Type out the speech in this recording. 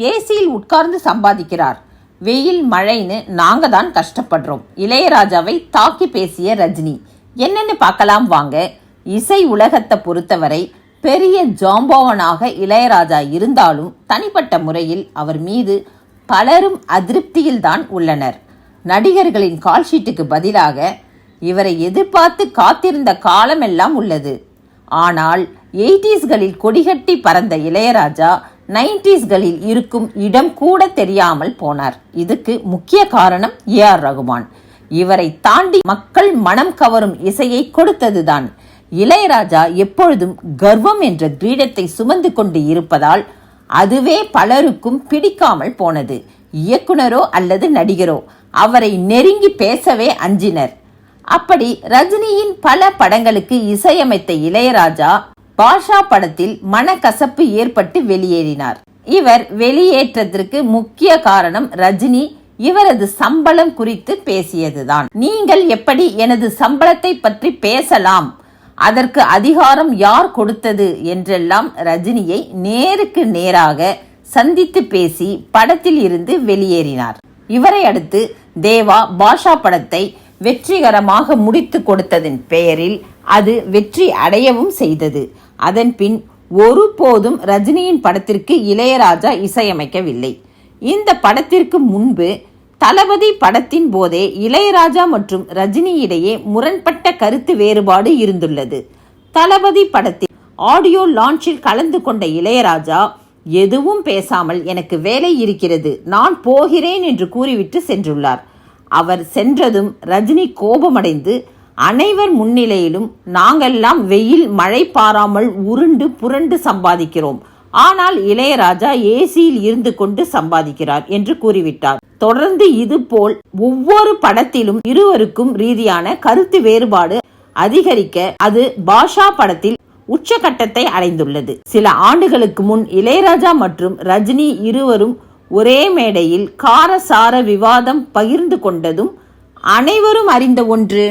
ஏசியில் உட்கார்ந்து சம்பாதிக்கிறார். வெயில் மழைன்னு நாங்க தான் கஷ்டப்படுறோம். இளையராஜாவை தாக்கி பேசிய ரஜினி. என்னன்னு பார்க்கலாம் வாங்க. இசை உலகத்தை பொறுத்தவரை பெரிய ஜாம்பவானாக இளையராஜா இருந்தாலும் தனிப்பட்ட முறையில் அவர் மீது பலரும் அதிருப்தியில் தான் உள்ளனர். நடிகர்களின் கால்ஷீட்டுக்கு பதிலாக இவரை எதிர்பார்த்து காத்திருந்த காலமெல்லாம் உள்ளது. ஆனால் 80ஸ்களில் கொடிகட்டி பறந்த இளையராஜா 90ஸ்களில் இருக்கும் இடம் கூட தெரியாமல் போனார். இதுக்கு முக்கிய காரணம் ஏஆர் ரகுமான். இவரை தாண்டி மக்கள் மனம் கவரும் இசையை கொடுத்ததுதான். இளையராஜா எப்பொழுதும் கர்வம் என்ற கிரீடத்தை சுமந்து கொண்டு இருப்பதால் அதுவே பலருக்கும் பிடிக்காமல் போனது. இயக்குனரோ அல்லது நடிகரோ அவரை நெருங்கி பேசவே அஞ்சினர். அப்படி ரஜினியின் பல படங்களுக்கு இசையமைத்த இளையராஜா பாஷா படத்தில் மனக்கசப்பு ஏற்பட்டு வெளியேறினார். இவர் வெளியேற்றத்திற்கு முக்கிய காரணம் ரஜினி இவரது சம்பளம் குறித்து பேசியதுதான். நீங்கள் எப்படி எனது சம்பளத்தை பற்றி பேசலாம், அதற்கு அதிகாரம் யார் கொடுத்தது என்றெல்லாம் ரஜினியை நேருக்கு நேராக சந்தித்து பேசி படத்தில் இருந்து வெளியேறினார். இவரை அடுத்து தேவா பாஷா படத்தை வெற்றிகரமாக முடித்து கொடுத்ததன் பெயரில் அது வெற்றி அடையவும் செய்தது. அதன் பின் ஒருபோதும் ரஜினியின் படத்திற்கு இளையராஜா இசையமைக்கவில்லை. இந்த படத்திற்கு முன்பு தளபதி படத்தின் போதே இளையராஜா மற்றும் ரஜினி இடையே முரண்பட்ட கருத்து வேறுபாடு இருந்துள்ளது. தளபதி படத்தில் ஆடியோ லான்ச்சில் கலந்து கொண்ட இளையராஜா எதுவும் பேசாமல் எனக்கு வேலை இருக்கிறது, நான் போகிறேன் என்று கூறிவிட்டு சென்றுள்ளார். அவர் சென்றதும் ரஜினி கோபமடைந்து அனைவர் முன்னிலையிலும் நாங்கெல்லாம் வெயில் மழை பாராமல் உருண்டு புரண்டு சம்பாதிக்கிறோம், ஆனால் இளையராஜா ஏசியில் இருந்து கொண்டு சம்பாதிக்கிறார் என்று கூறிவிட்டார். தொடர்ந்து இதுபோல் ஒவ்வொரு படத்திலும் இருவருக்கும் ரீதியான கருத்து வேறுபாடு அதிகரிக்க அது பாஷா படத்தில் உச்சகட்டத்தை அடைந்துள்ளது. சில ஆண்டுகளுக்கு முன் இளையராஜா மற்றும் ரஜினி இருவரும் ஒரே மேடையில் காரசார விவாதம் பகிர்ந்து கொண்டதும் அனைவரும் அறிந்த ஒன்று.